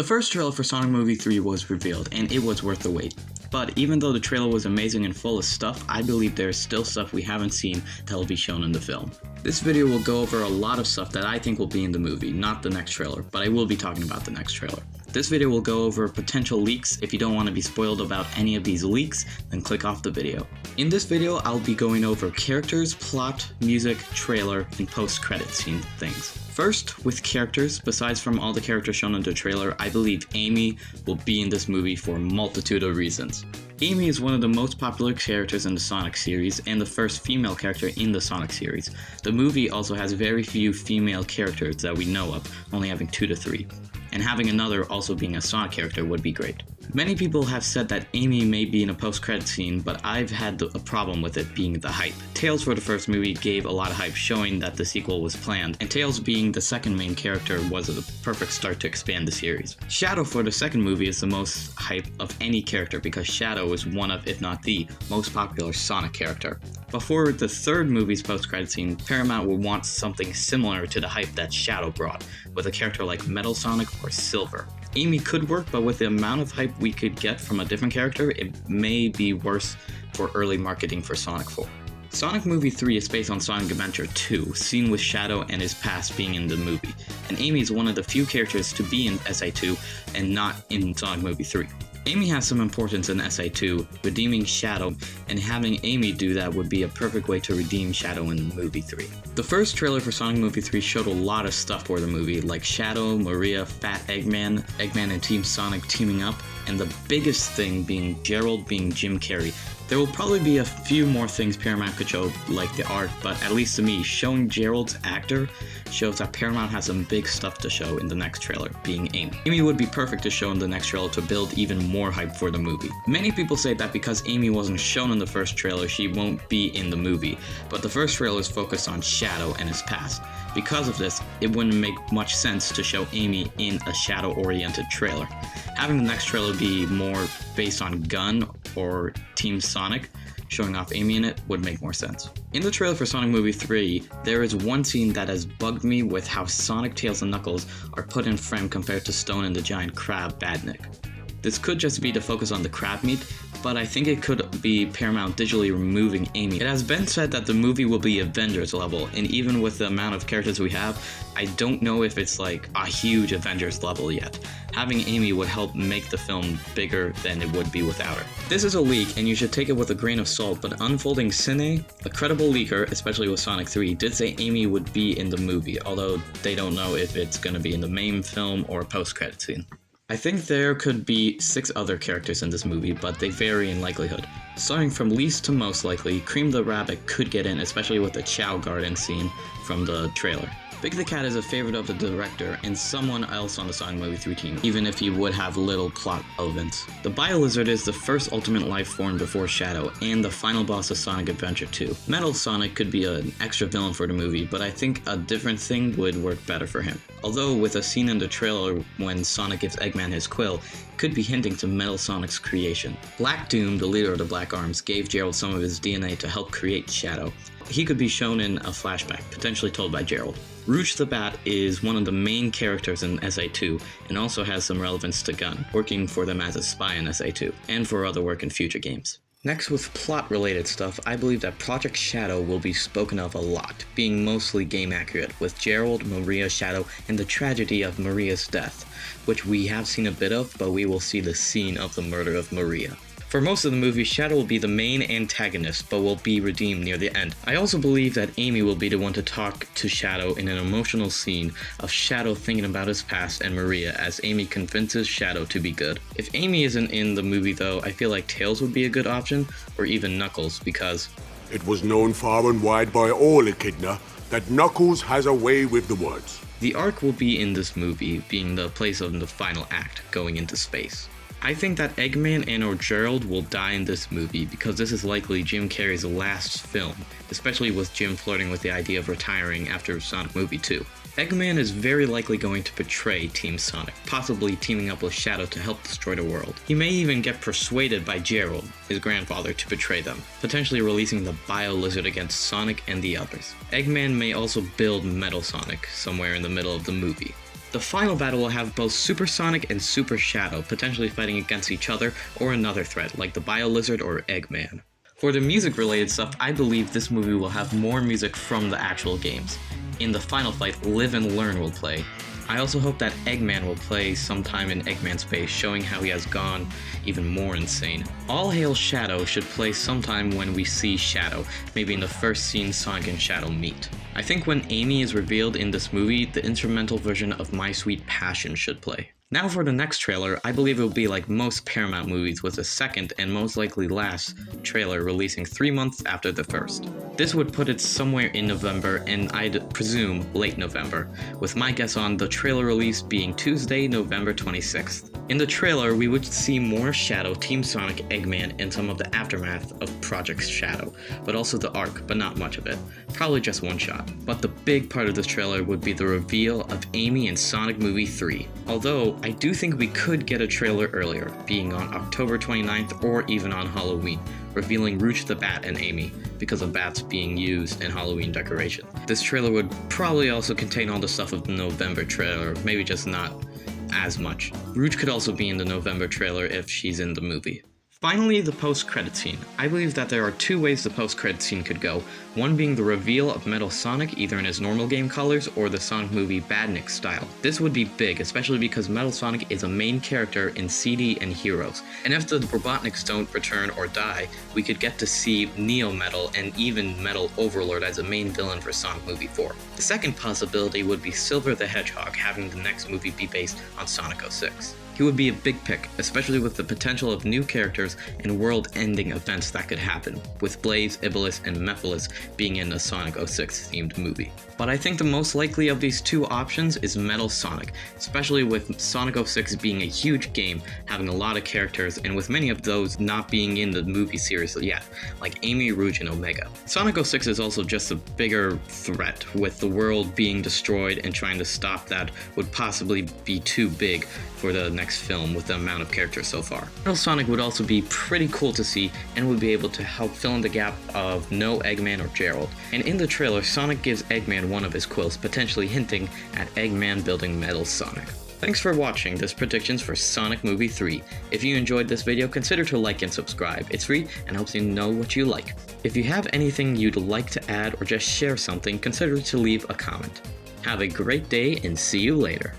The first trailer for Sonic Movie 3 was revealed, and it was worth the wait. But even though the trailer was amazing and full of stuff, I believe there is still stuff we haven't seen that will be shown in the film. This video will go over a lot of stuff that I think will be in the movie, not the next trailer, but I will be talking about the next trailer. This video will go over potential leaks. If you don't want to be spoiled about any of these leaks, then click off the video. In this video, I'll be going over characters, plot, music, trailer, and post-credit scene things. First, with characters, besides from all the characters shown in the trailer, I believe Amy will be in this movie for a multitude of reasons. Amy is one of the most popular characters in the Sonic series and the first female character in the Sonic series. The movie also has very few female characters that we know of, only having 2 to 3. And having another also being a Sonic character would be great. Many people have said that Amy may be in a post-credit scene, but I've had a problem with it being the hype. Tails for the first movie gave a lot of hype showing that the sequel was planned, and Tails being the second main character was a perfect start to expand the series. Shadow for the second movie is the most hype of any character because Shadow is one of, if not the, most popular Sonic character. Before the third movie's post-credit scene, Paramount would want something similar to the hype that Shadow brought, with a character like Metal Sonic or Silver. Amy could work, but with the amount of hype we could get from a different character, it may be worse for early marketing for Sonic 4. Sonic Movie 3 is based on Sonic Adventure 2, seen with Shadow and his past being in the movie, and Amy is one of the few characters to be in SA2 and not in Sonic Movie 3. Amy has some importance in SA2, redeeming Shadow, and having Amy do that would be a perfect way to redeem Shadow in Movie 3. The first trailer for Sonic Movie 3 showed a lot of stuff for the movie, like Shadow, Maria, Fat Eggman, Eggman and Team Sonic teaming up, and the biggest thing being Gerald being Jim Carrey. There will probably be a few more things Paramount could show, like the art, but at least to me, showing Gerald's actor shows that Paramount has some big stuff to show in the next trailer, being Amy. Amy would be perfect to show in the next trailer to build even more hype for the movie. Many people say that because Amy wasn't shown in the first trailer, she won't be in the movie, but the first trailer is focused on Shadow and his past. Because of this, it wouldn't make much sense to show Amy in a Shadow-oriented trailer. Having the next trailer be more based on Gun or Team Sonic, showing off Amy in it, would make more sense. In the trailer for Sonic Movie 3, there is one scene that has bugged me with how Sonic, Tails, and Knuckles are put in frame compared to Stone and the giant crab Badnik. This could just be to focus on the crab meat, but I think it could be Paramount digitally removing Amy. It has been said that the movie will be Avengers level, and even with the amount of characters we have, I don't know if it's like a huge Avengers level yet. Having Amy would help make the film bigger than it would be without her. This is a leak, and you should take it with a grain of salt, but Unfolding Cine, a credible leaker, especially with Sonic 3, did say Amy would be in the movie, although they don't know if it's going to be in the main film or post-credit scene. I think there could be 6 other characters in this movie, but they vary in likelihood. Starting from least to most likely, Cream the Rabbit could get in, especially with the Chow Garden scene from the trailer. Big the Cat is a favorite of the director and someone else on the Sonic Movie 3 team, even if he would have little plot relevance. The Bio-Lizard is the first ultimate life form before Shadow, and the final boss of Sonic Adventure 2. Metal Sonic could be an extra villain for the movie, but I think a different thing would work better for him. Although with a scene in the trailer when Sonic gives Eggman his quill, could be hinting to Metal Sonic's creation. Black Doom, the leader of the Black Arms, gave Gerald some of his DNA to help create Shadow. He could be shown in a flashback, potentially told by Gerald. Rouge the Bat is one of the main characters in SA2 and also has some relevance to Gun, working for them as a spy in SA2, and for other work in future games. Next, with plot-related stuff, I believe that Project Shadow will be spoken of a lot, being mostly game accurate, with Gerald, Maria, Shadow, and the tragedy of Maria's death, which we have seen a bit of, but we will see the scene of the murder of Maria. For most of the movie, Shadow will be the main antagonist, but will be redeemed near the end. I also believe that Amy will be the one to talk to Shadow in an emotional scene of Shadow thinking about his past and Maria as Amy convinces Shadow to be good. If Amy isn't in the movie though, I feel like Tails would be a good option, or even Knuckles, because it was known far and wide by all Echidna that Knuckles has a way with the words. The Ark will be in this movie, being the place of the final act, going into space. I think that Eggman and or Gerald will die in this movie because this is likely Jim Carrey's last film, especially with Jim flirting with the idea of retiring after Sonic Movie 2. Eggman is very likely going to betray Team Sonic, possibly teaming up with Shadow to help destroy the world. He may even get persuaded by Gerald, his grandfather, to betray them, potentially releasing the Bio-Lizard against Sonic and the others. Eggman may also build Metal Sonic somewhere in the middle of the movie. The final battle will have both Super Sonic and Super Shadow, potentially fighting against each other or another threat like the Bio Lizard or Eggman. For the music related stuff, I believe this movie will have more music from the actual games. In the final fight, Live and Learn will play. I also hope that Eggman will play sometime in Eggman Space, showing how he has gone even more insane. All Hail Shadow should play sometime when we see Shadow, maybe in the first scene Sonic and Shadow meet. I think when Amy is revealed in this movie, the instrumental version of My Sweet Passion should play. Now for the next trailer, I believe it will be like most Paramount movies with a second and most likely last trailer releasing 3 months after the first. This would put it somewhere in November and I'd presume late November, with my guess on the trailer release being Tuesday, November 26th. In the trailer, we would see more Shadow, Team Sonic, Eggman, and some of the aftermath of Project Shadow, but also the arc, but not much of it. Probably just one shot. But the big part of this trailer would be the reveal of Amy in Sonic Movie 3. Although, I do think we could get a trailer earlier, being on October 29th or even on Halloween, revealing Rouge the Bat and Amy, because of bats being used in Halloween decoration. This trailer would probably also contain all the stuff of the November trailer, maybe just not as much. Rouge could also be in the November trailer if she's in the movie. Finally, the post-credit scene. I believe that there are 2 ways the post-credit scene could go, one being the reveal of Metal Sonic either in his normal game colors or the Sonic movie Badnik style. This would be big, especially because Metal Sonic is a main character in CD and Heroes, and if the Robotniks don't return or die, we could get to see Neo Metal and even Metal Overlord as a main villain for Sonic Movie 4. The second possibility would be Silver the Hedgehog having the next movie be based on Sonic 06. He would be a big pick, especially with the potential of new characters and world-ending events that could happen, with Blaze, Iblis, and Mephiles being in a Sonic 06 themed movie. But I think the most likely of these 2 options is Metal Sonic, especially with Sonic 06 being a huge game, having a lot of characters, and with many of those not being in the movie series yet, like Amy, Rouge, and Omega. Sonic 06 is also just a bigger threat, with the world being destroyed and trying to stop that would possibly be too big for the next film with the amount of characters so far. Metal Sonic would also be pretty cool to see and would be able to help fill in the gap of no Eggman or Gerald. And in the trailer, Sonic gives Eggman one of his quills, potentially hinting at Eggman building Metal Sonic. Thanks for watching this predictions for Sonic Movie 3. If you enjoyed this video, consider to like and subscribe. It's free and helps you know what you like. If you have anything you'd like to add or just share something, consider to leave a comment. Have a great day and see you later.